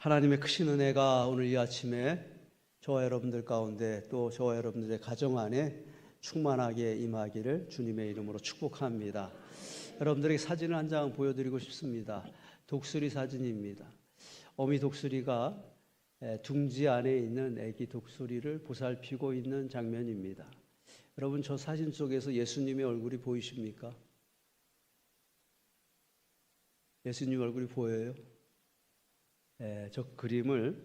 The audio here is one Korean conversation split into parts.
하나님의 크신 은혜가 오늘 이 아침에 저와 여러분들 가운데 또 저와 여러분들의 가정 안에 충만하게 임하기를 주님의 이름으로 축복합니다. 여러분들에게 사진을 한 장 보여드리고 싶습니다. 독수리 사진입니다. 어미 독수리가 둥지 안에 있는 아기 독수리를 보살피고 있는 장면입니다. 여러분, 저 사진 속에서 예수님의 얼굴이 보이십니까? 예수님 얼굴이 보여요? 저 그림을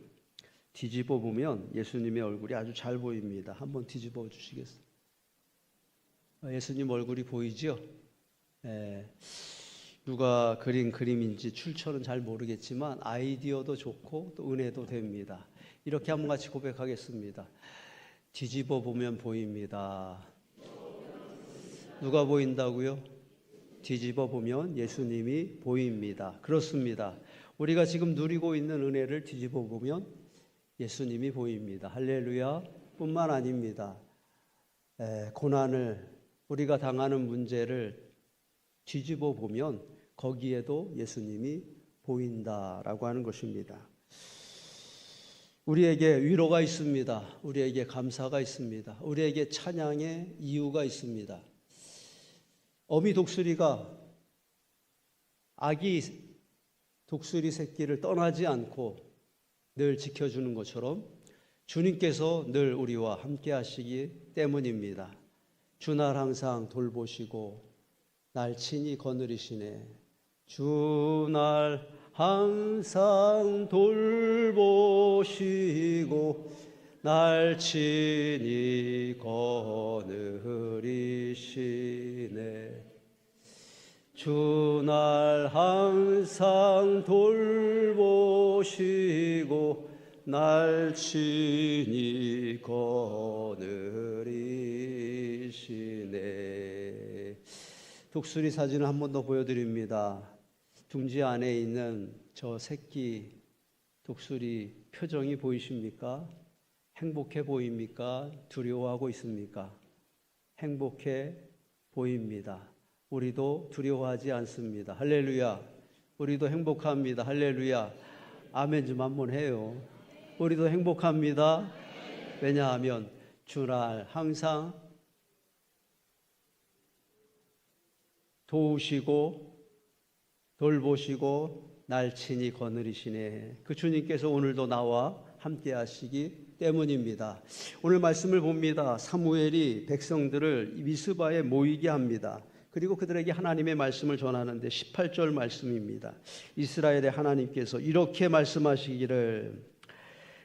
뒤집어 보면 예수님의 얼굴이 아주 잘 보입니다. 한번 뒤집어 주시겠어요? 예수님 얼굴이 보이죠? 누가 그린 그림인지 출처는 잘 모르겠지만 아이디어도 좋고 또 은혜도 됩니다. 이렇게 한번 같이 고백하겠습니다. 뒤집어 보면 보입니다. 누가 보인다고요? 뒤집어 보면 예수님이 보입니다. 그렇습니다. 우리가 지금 누리고 있는 은혜를 뒤집어 보면 예수님이 보입니다. 할렐루야. 뿐만 아닙니다. 고난을, 우리가 당하는 문제를 뒤집어 보면 거기에도 예수님이 보인다라고 하는 것입니다. 우리에게 위로가 있습니다. 우리에게 감사가 있습니다. 우리에게 찬양의 이유가 있습니다. 어미 독수리가 아기 독수리 새끼를 떠나지 않고 늘 지켜주는 것처럼 주님께서 늘 우리와 함께 하시기 때문입니다. 주날 항상 돌보시고 날 친히 거느리시네. 주날 항상 돌보시고 날 친히 거느리시네. 주날 항상 돌보시고 날 친히 거느리시네. 독수리 사진을 한 번 더 보여드립니다. 둥지 안에 있는 저 새끼 독수리 표정이 보이십니까? 행복해 보입니까? 두려워하고 있습니까? 행복해 보입니다. 우리도 두려워하지 않습니다. 할렐루야. 우리도 행복합니다. 할렐루야. 아멘 좀 한번 해요. 우리도 행복합니다. 왜냐하면 주날 항상 도우시고 돌보시고 날 친히 거느리시네. 그 주님께서 오늘도 나와 함께 하시기 때문입니다. 오늘 말씀을 봅니다. 사무엘이 백성들을 미스바에 모이게 합니다. 그리고 그들에게 하나님의 말씀을 전하는데 18절 말씀입니다. 이스라엘의 하나님께서 이렇게 말씀하시기를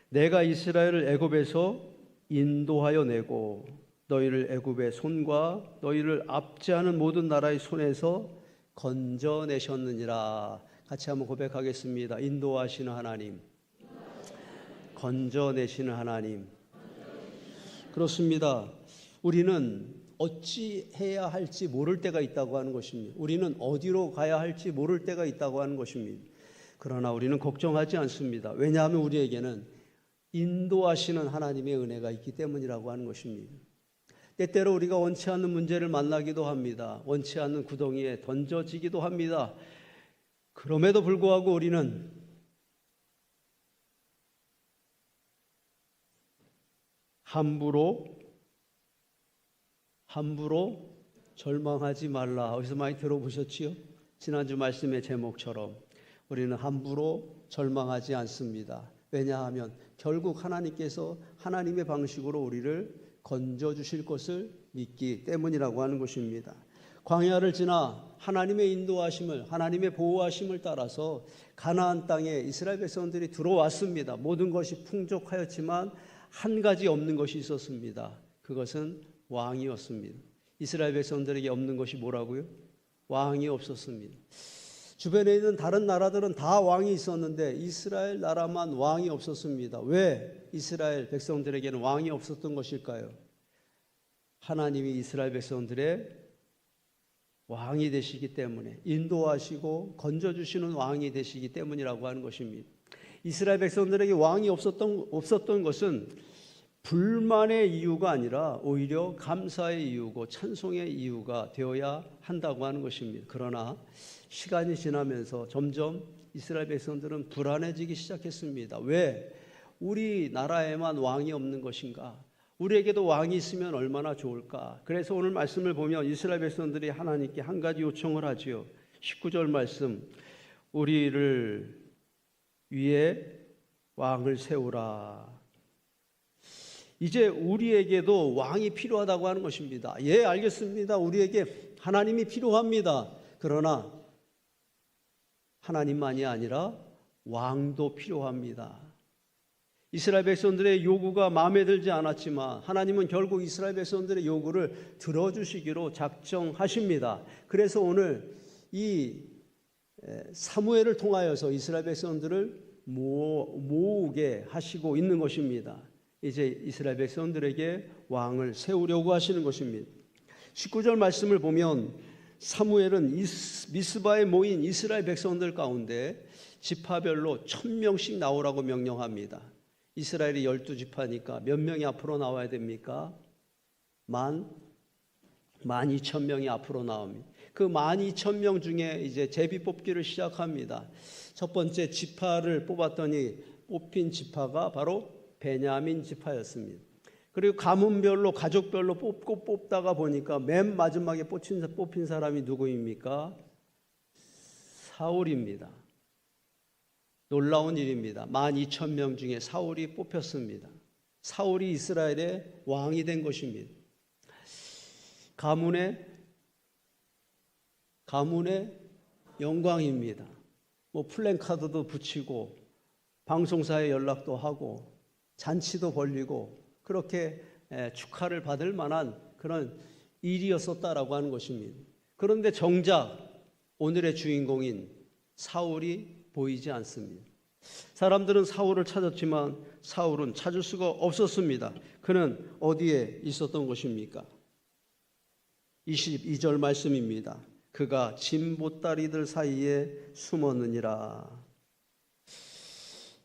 내가 이스라엘을 애굽에서 인도하여 내고 너희를 애굽의 손과 너희를 압제하는 모든 나라의 손에서 건져내셨느니라. 같이 한번 고백하겠습니다. 인도하시는 하나님, 건져내시는 하나님. 그렇습니다. 우리는 어찌해야 할지 모를 때가 있다고 하는 것입니다. 우리는 어디로 가야 할지 모를 때가 있다고 하는 것입니다. 그러나 우리는 걱정하지 않습니다. 왜냐하면 우리에게는 인도하시는 하나님의 은혜가 있기 때문이라고 하는 것입니다. 때때로 우리가 원치 않는 문제를 만나기도 합니다. 원치 않는 구덩이에 던져지기도 합니다. 그럼에도 불구하고 우리는 함부로 절망하지 말라. 어디서 많이 들어보셨지요? 지난주 말씀의 제목처럼 우리는 함부로 절망하지 않습니다. 왜냐하면 결국 하나님께서 하나님의 방식으로 우리를 건져주실 것을 믿기 때문이라고 하는 것입니다. 광야를 지나 하나님의 인도하심을, 하나님의 보호하심을 따라서 가나안 땅에 이스라엘 백성들이 들어왔습니다. 모든 것이 풍족하였지만 한 가지 없는 것이 있었습니다. 그것은 왕이었습니다. 이스라엘 백성들에게 없는 것이 뭐라고요? 왕이 없었습니다. 주변에 있는 다른 나라들은 다 왕이 있었는데 이스라엘 나라만 왕이 없었습니다. 왜 이스라엘 백성들에게는 왕이 없었던 것일까요? 하나님이 이스라엘 백성들의 왕이 되시기 때문에, 인도하시고 건져주시는 왕이 되시기 때문이라고 하는 것입니다. 이스라엘 백성들에게 왕이 없었던 것은 불만의 이유가 아니라 오히려 감사의 이유고 찬송의 이유가 되어야 한다고 하는 것입니다. 그러나 시간이 지나면서 점점 이스라엘 백성들은 불안해지기 시작했습니다. 왜? 우리나라에만 왕이 없는 것인가? 우리에게도 왕이 있으면 얼마나 좋을까? 그래서 오늘 말씀을 보면 이스라엘 백성들이 하나님께 한 가지 요청을 하지요. 19절 말씀, 우리를 위해 왕을 세우라. 이제 우리에게도 왕이 필요하다고 하는 것입니다. 예, 알겠습니다. 우리에게 하나님이 필요합니다. 그러나 하나님만이 아니라 왕도 필요합니다. 이스라엘 백성들의 요구가 마음에 들지 않았지만 하나님은 결국 이스라엘 백성들의 요구를 들어주시기로 작정하십니다. 그래서 오늘 이 사무엘을 통하여서 이스라엘 백성들을 모으게 하시고 있는 것입니다. 이제 이스라엘 백성들에게 왕을 세우려고 하시는 것입니다. 19절 말씀을 보면 사무엘은 미스바에 모인 이스라엘 백성들 가운데 지파별로 1000명씩 나오라고 명령합니다. 이스라엘이 12지파니까 몇 명이 앞으로 나와야 됩니까? 12,000명이 앞으로 나옵니다. 그 12,000명 중에 이제 제비 뽑기를 시작합니다. 첫 번째 지파를 뽑았더니 뽑힌 지파가 바로 베냐민 지파였습니다. 그리고 가문별로 가족별로 뽑다가 보니까 맨 마지막에 뽑힌 사람이 누구입니까? 사울입니다. 놀라운 일입니다. 12,000명 중에 사울이 뽑혔습니다. 사울이 이스라엘의 왕이 된 것입니다. 가문의 영광입니다. 플랜카드도 붙이고 방송사에 연락도 하고 잔치도 벌리고 그렇게 축하를 받을 만한 그런 일이었었다라고 하는 것입니다. 그런데 정작 오늘의 주인공인 사울이 보이지 않습니다. 사람들은 사울을 찾았지만 사울은 찾을 수가 없었습니다. 그는 어디에 있었던 것입니까? 22절 말씀입니다. 그가 짐 보따리들 사이에 숨었느니라.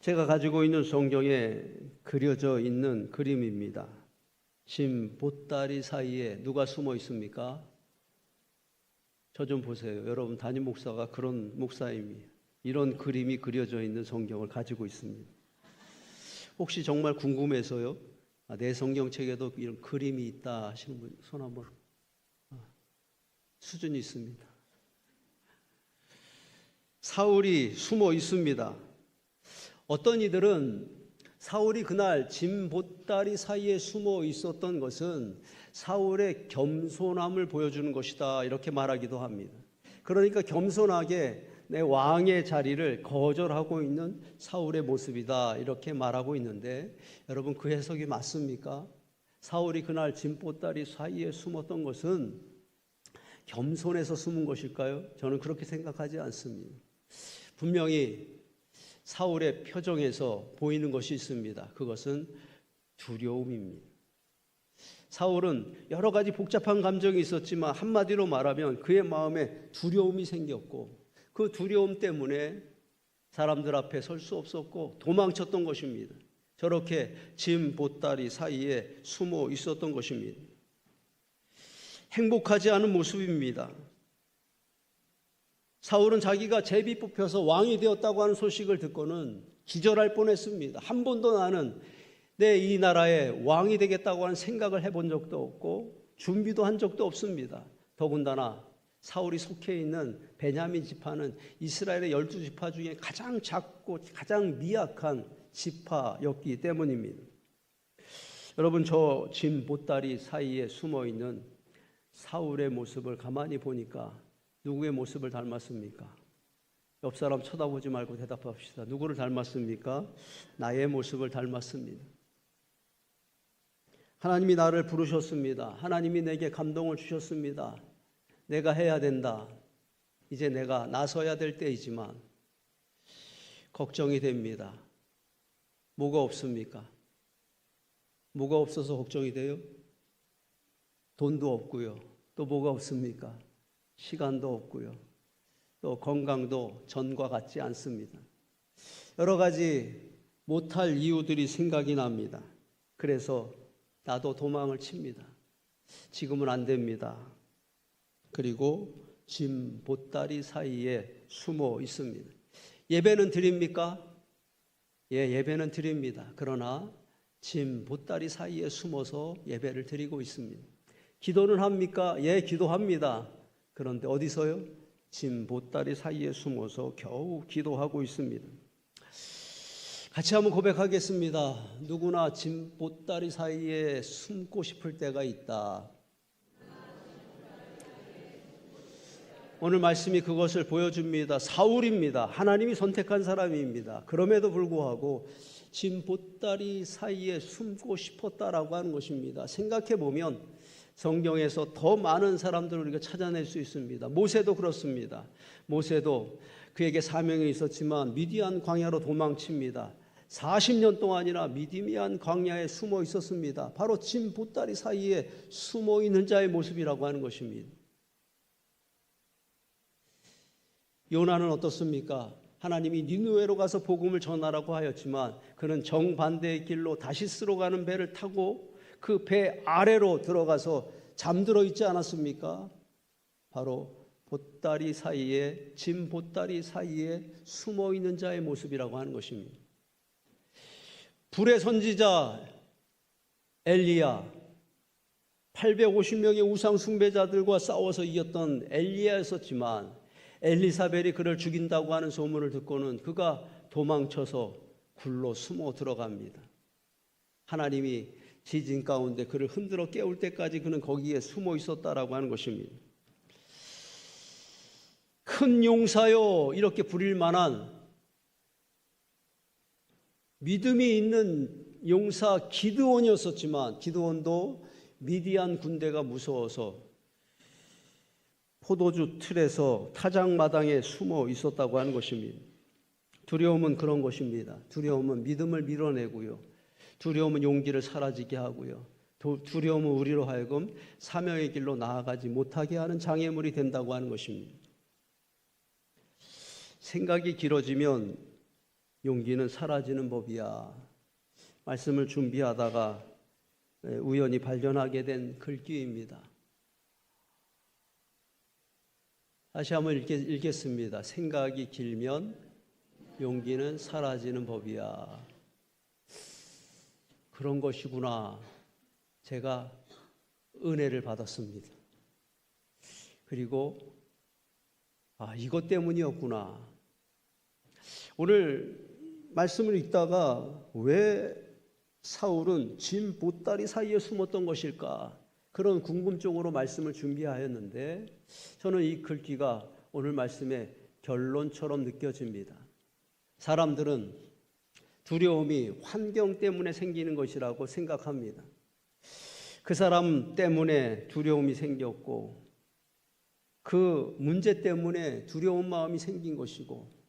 제가 가지고 있는 성경에 그려져 있는 그림입니다. 짐 보따리 사이에 누가 숨어 있습니까? 저 좀 보세요. 여러분, 담임 목사가 그런 목사입니다. 이런 그림이 그려져 있는 성경을 가지고 있습니다. 혹시 정말 궁금해서요? 내 성경책에도 이런 그림이 있다 하시는 분 손 한번. 수준이 있습니다. 사울이 숨어 있습니다. 어떤 이들은 사울이 그날 짐 보따리 사이에 숨어 있었던 것은 사울의 겸손함을 보여주는 것이다 이렇게 말하기도 합니다. 그러니까 겸손하게 내 왕의 자리를 거절하고 있는 사울의 모습이다 이렇게 말하고 있는데 여러분 그 해석이 맞습니까? 사울이 그날 짐 보따리 사이에 숨었던 것은 겸손해서 숨은 것일까요? 저는 그렇게 생각하지 않습니다. 분명히 사울의 표정에서 보이는 것이 있습니다. 그것은 두려움입니다. 사울은 여러 가지 복잡한 감정이 있었지만 한마디로 말하면 그의 마음에 두려움이 생겼고 그 두려움 때문에 사람들 앞에 설 수 없었고 도망쳤던 것입니다. 저렇게 짐 보따리 사이에 숨어 있었던 것입니다. 행복하지 않은 모습입니다. 사울은 자기가 제비 뽑혀서 왕이 되었다고 하는 소식을 듣고는 기절할 뻔했습니다. 한 번도 나는 내 이 나라의 왕이 되겠다고 하는 생각을 해본 적도 없고 준비도 한 적도 없습니다. 더군다나 사울이 속해 있는 베냐민 지파는 이스라엘의 12지파 중에 가장 작고 가장 미약한 지파였기 때문입니다. 여러분, 저 짐 보따리 사이에 숨어 있는 사울의 모습을 가만히 보니까 누구의 모습을 닮았습니까? 옆 사람 쳐다보지 말고 대답합시다. 누구를 닮았습니까? 나의 모습을 닮았습니다. 하나님이 나를 부르셨습니다. 하나님이 내게 감동을 주셨습니다. 내가 해야 된다. 이제 내가 나서야 될 때이지만 걱정이 됩니다. 뭐가 없습니까? 뭐가 없어서 걱정이 돼요? 돈도 없고요. 또 뭐가 없습니까? 시간도 없고요. 또 건강도 전과 같지 않습니다. 여러 가지 못할 이유들이 생각이 납니다. 그래서 나도 도망을 칩니다. 지금은 안 됩니다. 그리고 짐 보따리 사이에 숨어 있습니다. 예배는 드립니까? 예, 예배는 드립니다. 그러나 짐 보따리 사이에 숨어서 예배를 드리고 있습니다. 기도는 합니까? 예, 기도합니다. 그런데 어디서요? 짐 보따리 사이에 숨어서 겨우 기도하고 있습니다. 같이 한번 고백하겠습니다. 누구나 짐 보따리 사이에 숨고 싶을 때가 있다. 오늘 말씀이 그것을 보여줍니다. 사울입니다. 하나님이 선택한 사람입니다. 그럼에도 불구하고 짐 보따리 사이에 숨고 싶었다라고 하는 것입니다. 생각해 보면 성경에서 더 많은 사람들을 우리가 찾아낼 수 있습니다. 모세도 그렇습니다. 모세도 그에게 사명이 있었지만 미디안 광야로 도망칩니다. 40년 동안이나 미디안 광야에 숨어 있었습니다. 바로 짐 보따리 사이에 숨어 있는 자의 모습이라고 하는 것입니다. 요나는 어떻습니까? 하나님이 니느웨로 가서 복음을 전하라고 하였지만 그는 정반대의 길로 다시스로 가는 배를 타고 그 배 아래로 들어가서 잠들어 있지 않았습니까? 바로 보따리 사이에, 짐 보따리 사이에 숨어 있는 자의 모습이라고 하는 것입니다. 불의 선지자 엘리야, 850명의 우상 숭배자들과 싸워서 이겼던 엘리야였었지만 엘리사벨이 그를 죽인다고 하는 소문을 듣고는 그가 도망쳐서 굴로 숨어 들어갑니다. 하나님이 지진 가운데 그를 흔들어 깨울 때까지 그는 거기에 숨어 있었다라고 하는 것입니다. 큰 용사요 이렇게 부릴 만한 믿음이 있는 용사 기드온이었었지만 기드온도 미디안 군대가 무서워서 포도주 틀에서 타작마당에 숨어 있었다고 하는 것입니다. 두려움은 그런 것입니다. 두려움은 믿음을 밀어내고요. 두려움은 용기를 사라지게 하고요. 두려움은 우리로 하여금 사명의 길로 나아가지 못하게 하는 장애물이 된다고 하는 것입니다. 생각이 길어지면 용기는 사라지는 법이야. 말씀을 준비하다가 우연히 발견하게 된 글귀입니다. 다시 한번 읽겠습니다. 생각이 길면 용기는 사라지는 법이야. 그런 것이구나. 제가 은혜를 받았습니다. 그리고 이것 때문이었구나. 오늘 말씀을 읽다가 왜 사울은 짐 보따리 사이에 숨었던 것일까? 그런 궁금증으로 말씀을 준비하였는데 저는 이 글귀가 오늘 말씀의 결론처럼 느껴집니다. 사람들은 두려움이 환경 때문에 생기는 것이라고 생각합니다. 그 사람 때문에 두려움이 생겼고 그 문제 때문에 두려운 마음이 생긴 것이고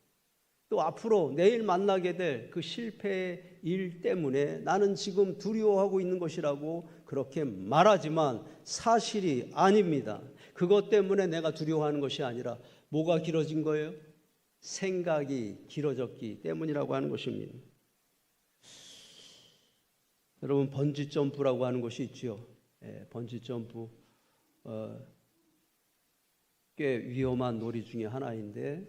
또 앞으로 내일 만나게 될 그 실패의 일 때문에 나는 지금 두려워하고 있는 것이라고 그렇게 말하지만 사실이 아닙니다. 그것 때문에 내가 두려워하는 것이 아니라 뭐가 길어진 거예요? 생각이 길어졌기 때문이라고 하는 것입니다. 여러분 번지 점프라고 하는 것이 있죠. 번지 점프 꽤 위험한 놀이 중에 하나인데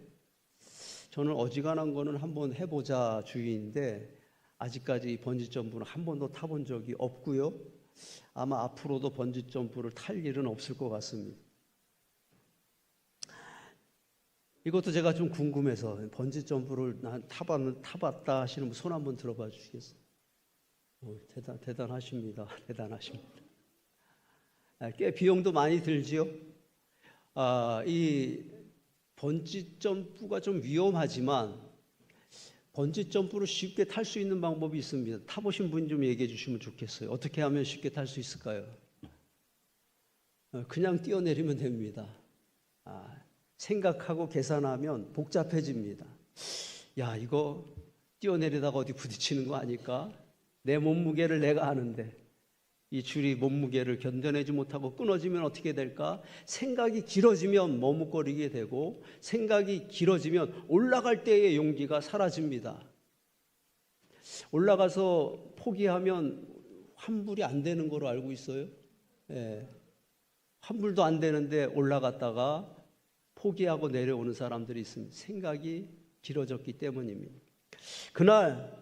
저는 어지간한 거는 한번 해보자 주의인데 아직까지 번지 점프는 한 번도 타본 적이 없고요. 아마 앞으로도 번지 점프를 탈 일은 없을 것 같습니다. 이것도 제가 좀 궁금해서 번지 점프를 타봤다 하시는 분 손 한번 들어봐 주시겠어요? 대단하십니다. 대단하십니다. 꽤 비용도 많이 들지요. 이 번지 점프가 좀 위험하지만 번지 점프를 쉽게 탈 수 있는 방법이 있습니다. 타보신 분 좀 얘기해 주시면 좋겠어요. 어떻게 하면 쉽게 탈 수 있을까요? 그냥 뛰어내리면 됩니다. 생각하고 계산하면 복잡해집니다. 야, 이거 뛰어내리다가 어디 부딪히는 거 아닐까? 내 몸무게를 내가 아는데 이 줄이 몸무게를 견뎌내지 못하고 끊어지면 어떻게 될까? 생각이 길어지면 머뭇거리게 되고 생각이 길어지면 올라갈 때의 용기가 사라집니다. 올라가서 포기하면 환불이 안 되는 거로 알고 있어요. 환불도 안 되는데 올라갔다가 포기하고 내려오는 사람들이 있습니다. 생각이 길어졌기 때문입니다. 그날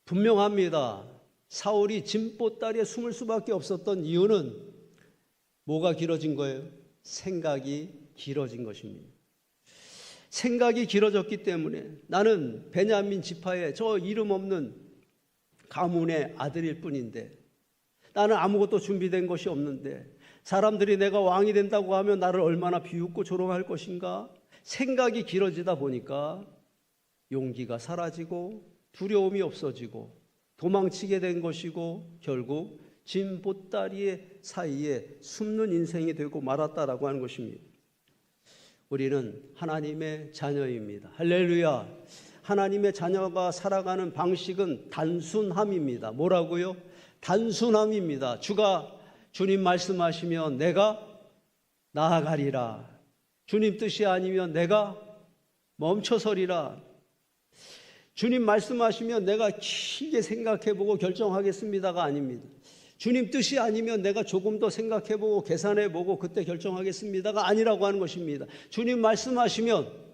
분명합니다. 사울이 진보다리에 숨을 수밖에 없었던 이유는 뭐가 길어진 거예요? 생각이 길어진 것입니다. 생각이 길어졌기 때문에 나는 베냐민 지파의 저 이름 없는 가문의 아들일 뿐인데, 나는 아무것도 준비된 것이 없는데 사람들이 내가 왕이 된다고 하면 나를 얼마나 비웃고 조롱할 것인가. 생각이 길어지다 보니까 용기가 사라지고 두려움이 없어지고 도망치게 된 것이고 결국 진 보따리 사이에 숨는 인생이 되고 말았다라고 하는 것입니다. 우리는 하나님의 자녀입니다. 할렐루야. 하나님의 자녀가 살아가는 방식은 단순함입니다. 뭐라고요? 단순함입니다. 주님 말씀하시면 내가 나아가리라. 주님 뜻이 아니면 내가 멈춰서리라. 주님 말씀하시면 내가 길게 생각해보고 결정하겠습니다가 아닙니다. 주님 뜻이 아니면 내가 조금 더 생각해보고 계산해보고 그때 결정하겠습니다가 아니라고 하는 것입니다. 주님 말씀하시면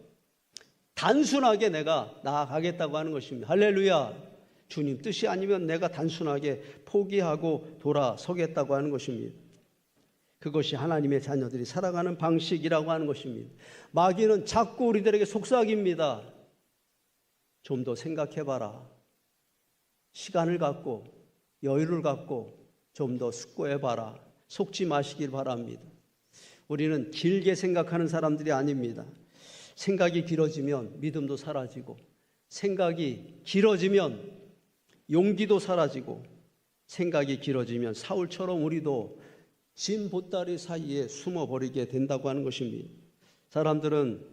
단순하게 내가 나아가겠다고 하는 것입니다. 할렐루야. 주님 뜻이 아니면 내가 단순하게 포기하고 돌아서겠다고 하는 것입니다. 그것이 하나님의 자녀들이 살아가는 방식이라고 하는 것입니다. 마귀는 자꾸 우리들에게 속삭입니다. 좀 더 생각해봐라. 시간을 갖고 여유를 갖고 좀 더 숙고해봐라. 속지 마시길 바랍니다. 우리는 길게 생각하는 사람들이 아닙니다. 생각이 길어지면 믿음도 사라지고, 생각이 길어지면 용기도 사라지고, 생각이 길어지면 사울처럼 우리도 진 보따리 사이에 숨어버리게 된다고 하는 것입니다. 사람들은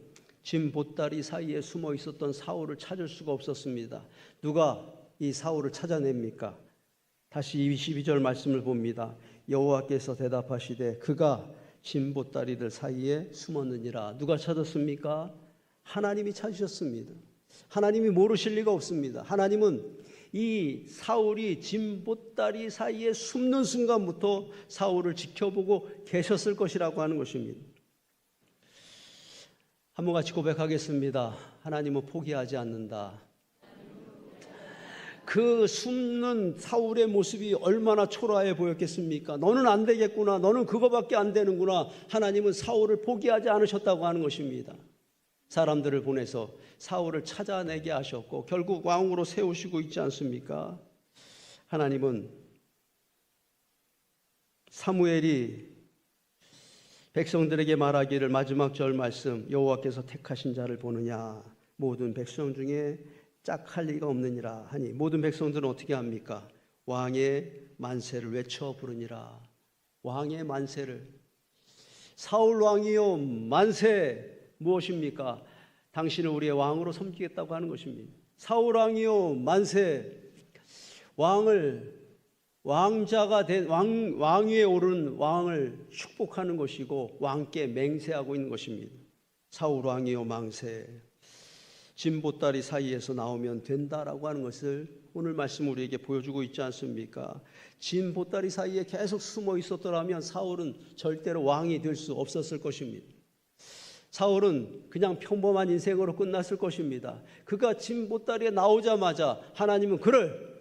진 보따리 사이에 숨어 있었던 사울을 찾을 수가 없었습니다. 누가 이 사울을 찾아냅니까? 다시 22절 말씀을 봅니다. 여호와께서 대답하시되 그가 진 보따리들 사이에 숨었느니라. 누가 찾았습니까? 하나님이 찾으셨습니다. 하나님이 모르실 리가 없습니다. 하나님은 이 사울이 진 보따리 사이에 숨는 순간부터 사울을 지켜보고 계셨을 것이라고 하는 것입니다. 한번 같이 고백하겠습니다. 하나님은 포기하지 않는다. 그 숨는 사울의 모습이 얼마나 초라해 보였겠습니까? 너는 안 되겠구나. 너는 그거밖에 안 되는구나. 하나님은 사울을 포기하지 않으셨다고 하는 것입니다. 사람들을 보내서 사울을 찾아내게 하셨고 결국 왕으로 세우시고 있지 않습니까? 하나님은 사무엘이 백성들에게 말하기를 마지막 절 말씀, 여호와께서 택하신 자를 보느냐, 모든 백성 중에 짝할 리가 없느니라 하니, 모든 백성들은 어떻게 합니까? 왕의 만세를 외쳐 부르니라. 왕의 만세를. 사울 왕이요 만세. 무엇입니까? 당신을 우리의 왕으로 섬기겠다고 하는 것입니다. 사울 왕이요 만세. 왕자가 된 왕위에 오른 왕을 축복하는 것이고 왕께 맹세하고 있는 것입니다. 사울 왕이요 만세. 진 보따리 사이에서 나오면 된다라고 하는 것을 오늘 말씀 우리에게 보여주고 있지 않습니까? 진 보따리 사이에 계속 숨어 있었더라면 사울은 절대로 왕이 될 수 없었을 것입니다. 사울은 그냥 평범한 인생으로 끝났을 것입니다. 그가 진 보따리에 나오자마자 하나님은 그를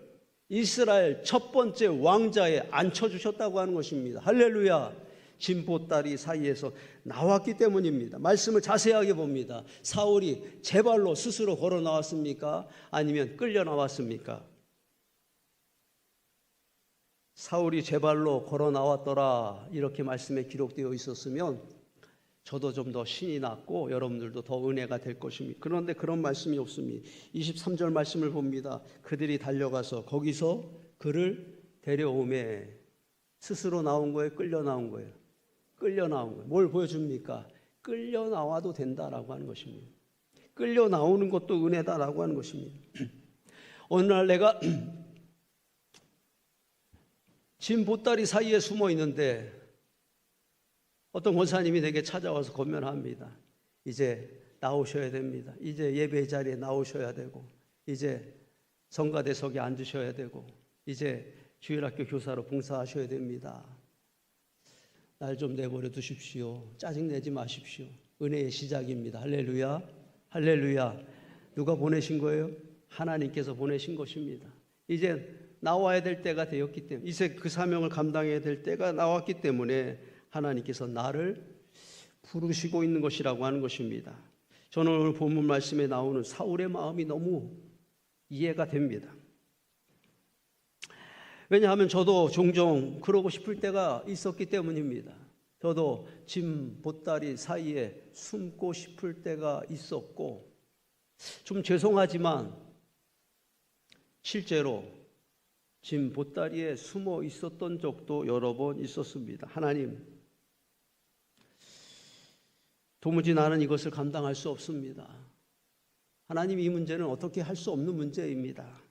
이스라엘 첫 번째 왕자에 앉혀주셨다고 하는 것입니다. 할렐루야. 진 보따리 사이에서 나왔기 때문입니다. 말씀을 자세하게 봅니다. 사울이 제 발로 스스로 걸어 나왔습니까? 아니면 끌려 나왔습니까? 사울이 제 발로 걸어 나왔더라 이렇게 말씀에 기록되어 있었으면 저도 좀 더 신이 났고 여러분들도 더 은혜가 될 것입니다. 그런데 그런 말씀이 없습니다. 23절 말씀을 봅니다. 그들이 달려가서 거기서 그를 데려오매. 스스로 나온 거예요? 끌려 나온 거예요? 끌려 나온 거예요. 뭘 보여줍니까? 끌려 나와도 된다라고 하는 것입니다. 끌려 나오는 것도 은혜다라고 하는 것입니다. 어느 날 내가 진 보따리 사이에 숨어 있는데 어떤 권사님이 내게 찾아와서 권면합니다. 이제 나오셔야 됩니다. 이제 예배 자리에 나오셔야 되고, 이제 성가대석에 앉으셔야 되고, 이제 주일학교 교사로 봉사하셔야 됩니다. 날 좀 내버려 두십시오. 짜증내지 마십시오. 은혜의 시작입니다. 할렐루야. 할렐루야. 누가 보내신 거예요? 하나님께서 보내신 것입니다. 이제 나와야 될 때가 되었기 때문에, 이제 그 사명을 감당해야 될 때가 나왔기 때문에 하나님께서 나를 부르시고 있는 것이라고 하는 것입니다. 저는 오늘 본문 말씀에 나오는 사울의 마음이 너무 이해가 됩니다. 왜냐하면 저도 종종 그러고 싶을 때가 있었기 때문입니다. 저도 짐 보따리 사이에 숨고 싶을 때가 있었고, 좀 죄송하지만 실제로 짐 보따리에 숨어 있었던 적도 여러 번 있었습니다. 하나님, 도무지 나는 이것을 감당할 수 없습니다. 하나님, 이 문제는 어떻게 할 수 없는 문제입니다.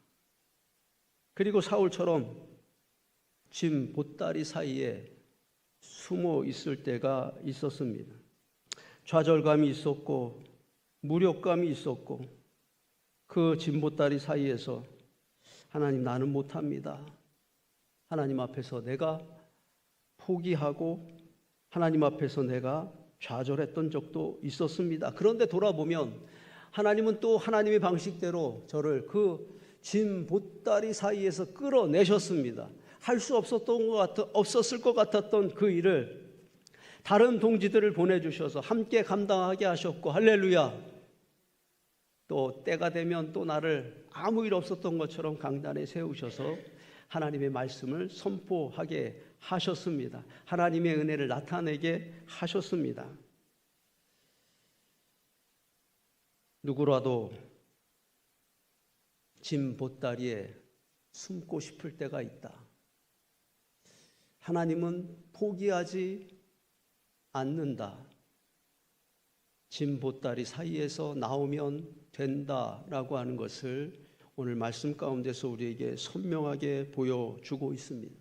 그리고 사울처럼 짐 보따리 사이에 숨어 있을 때가 있었습니다. 좌절감이 있었고 무력감이 있었고, 그 짐 보따리 사이에서 하나님, 나는 못합니다. 하나님 앞에서 내가 포기하고 하나님 앞에서 내가 좌절했던 적도 있었습니다. 그런데 돌아보면 하나님은 또 하나님의 방식대로 저를 그 짐 보따리 사이에서 끌어내셨습니다. 할 수 없었을 것 같았던 그 일을 다른 동지들을 보내주셔서 함께 감당하게 하셨고, 할렐루야. 또 때가 되면 또 나를 아무 일 없었던 것처럼 강단에 세우셔서 하나님의 말씀을 선포하게 하셨습니다. 하나님의 은혜를 나타내게 하셨습니다. 누구라도 짐 보따리에 숨고 싶을 때가 있다. 하나님은 포기하지 않는다. 짐 보따리 사이에서 나오면 된다라고 하는 것을 오늘 말씀 가운데서 우리에게 선명하게 보여주고 있습니다.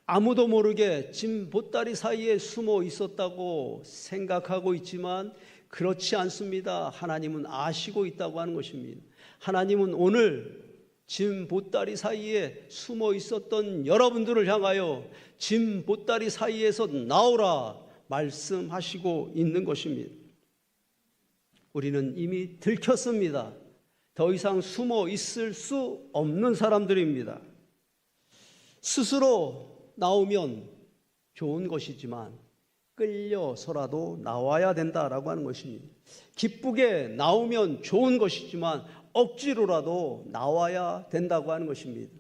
아무도 모르게 짐 보따리 사이에 숨어 있었다고 생각하고 있지만 그렇지 않습니다. 하나님은 아시고 있다고 하는 것입니다. 하나님은 오늘 짐 보따리 사이에 숨어 있었던 여러분들을 향하여 짐 보따리 사이에서 나오라 말씀하시고 있는 것입니다. 우리는 이미 들켰습니다. 더 이상 숨어 있을 수 없는 사람들입니다. 스스로 나오면 좋은 것이지만 끌려서라도 나와야 된다라고 하는 것입니다. 기쁘게 나오면 좋은 것이지만 억지로라도 나와야 된다고 하는 것입니다.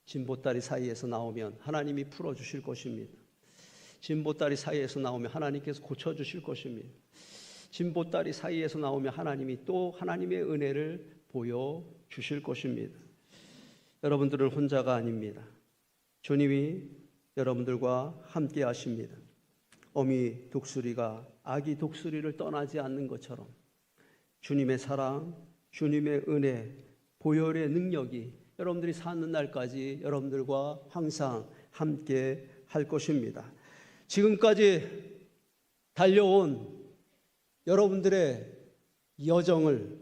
짐 보따리 사이에서 나오면 하나님이 풀어주실 것입니다. 짐 보따리 사이에서 나오면 하나님께서 고쳐주실 것입니다. 짐 보따리 사이에서 나오면 하나님이 또 하나님의 은혜를 보여주실 것입니다. 여러분들은 혼자가 아닙니다. 주님이 여러분들과 함께 하십니다. 어미 독수리가 아기 독수리를 떠나지 않는 것처럼 주님의 사랑, 주님의 은혜, 보혈의 능력이 여러분들이 사는 날까지 여러분들과 항상 함께 할 것입니다. 지금까지 달려온 여러분들의 여정을,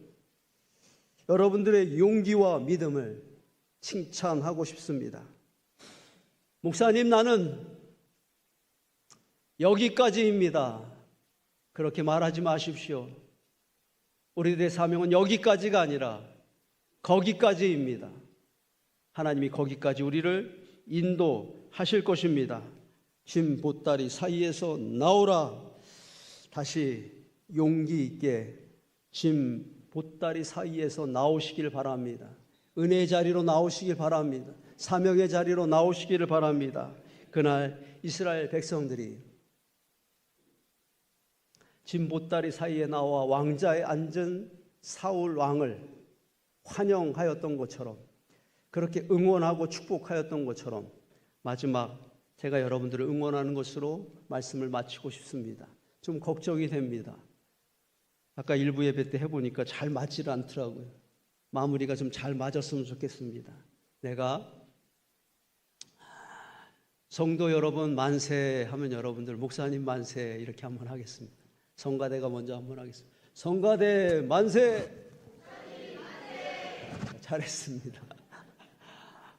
여러분들의 용기와 믿음을 칭찬하고 싶습니다. 목사님, 나는 여기까지입니다. 그렇게 말하지 마십시오. 우리들의 사명은 여기까지가 아니라 거기까지입니다. 하나님이 거기까지 우리를 인도하실 것입니다. 짐 보따리 사이에서 나오라. 다시 용기 있게 짐 보따리 사이에서 나오시길 바랍니다. 은혜의 자리로 나오시길 바랍니다. 사명의 자리로 나오시기를 바랍니다. 그날 이스라엘 백성들이 짐 보따리 사이에 나와 왕자에 앉은 사울 왕을 환영하였던 것처럼, 그렇게 응원하고 축복하였던 것처럼 마지막 제가 여러분들을 응원하는 것으로 말씀을 마치고 싶습니다. 좀 걱정이 됩니다. 아까 일부 예배 때 해보니까 잘 맞질 않더라고요. 마무리가 좀 잘 맞았으면 좋겠습니다. 내가 성도 여러분 만세 하면 여러분들 목사님 만세 이렇게 한번 하겠습니다. 성가대가 먼저 한번 하겠습니다. 성가대 만세! 잘했습니다.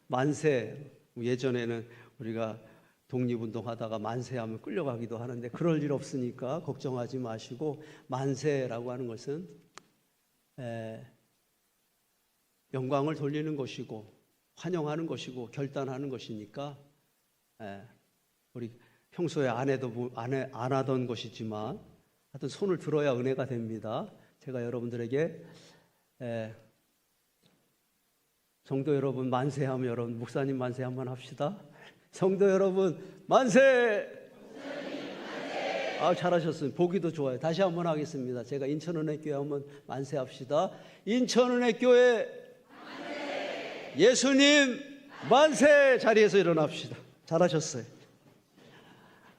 만세. 예전에는 우리가 독립운동하다가 만세하면 끌려가기도 하는데 그럴 일 없으니까 걱정하지 마시고, 만세라고 하는 것은 영광을 돌리는 것이고 환영하는 것이고 결단하는 것이니까, 우리 평소에 안 하던 것이지만 하여튼 손을 들어야 은혜가 됩니다. 제가 여러분들에게 성도 여러분 만세하면, 여러분 목사님 만세 한번 합시다. 성도 여러분 만세! 아, 잘하셨어요. 보기도 좋아요. 다시 한번 하겠습니다. 제가 인천은혜교회 한번 만세합시다. 인천은혜교회 만세! 예수님 만세! 자리에서 일어납시다. 잘하셨어요.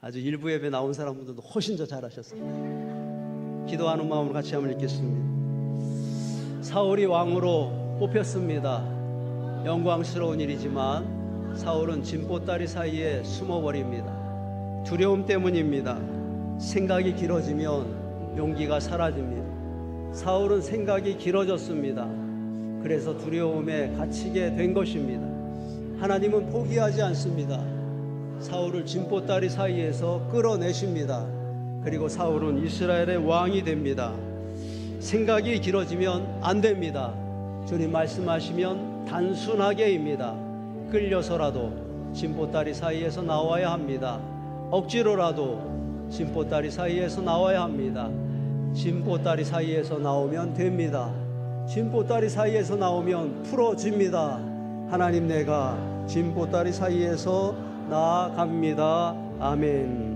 아주 일부 예배 나온 사람들도 훨씬 더 잘하셨어요. 기도하는 마음으로 같이 한번 읽겠습니다. 사울이 왕으로 뽑혔습니다. 영광스러운 일이지만 사울은 진보다리 사이에 숨어버립니다. 두려움 때문입니다. 생각이 길어지면 용기가 사라집니다. 사울은 생각이 길어졌습니다. 그래서 두려움에 갇히게 된 것입니다. 하나님은 포기하지 않습니다. 사울을 진보다리 사이에서 끌어내십니다. 그리고 사울은 이스라엘의 왕이 됩니다. 생각이 길어지면 안 됩니다. 주님 말씀하시면 단순하게입니다. 끌려서라도 진보다리 사이에서 나와야 합니다. 억지로라도 진보다리 사이에서 나와야 합니다. 진보다리 사이에서 나오면 됩니다. 진보다리 사이에서 나오면 풀어집니다. 하나님, 내가 진보다리 사이에서 나아갑니다. 아멘.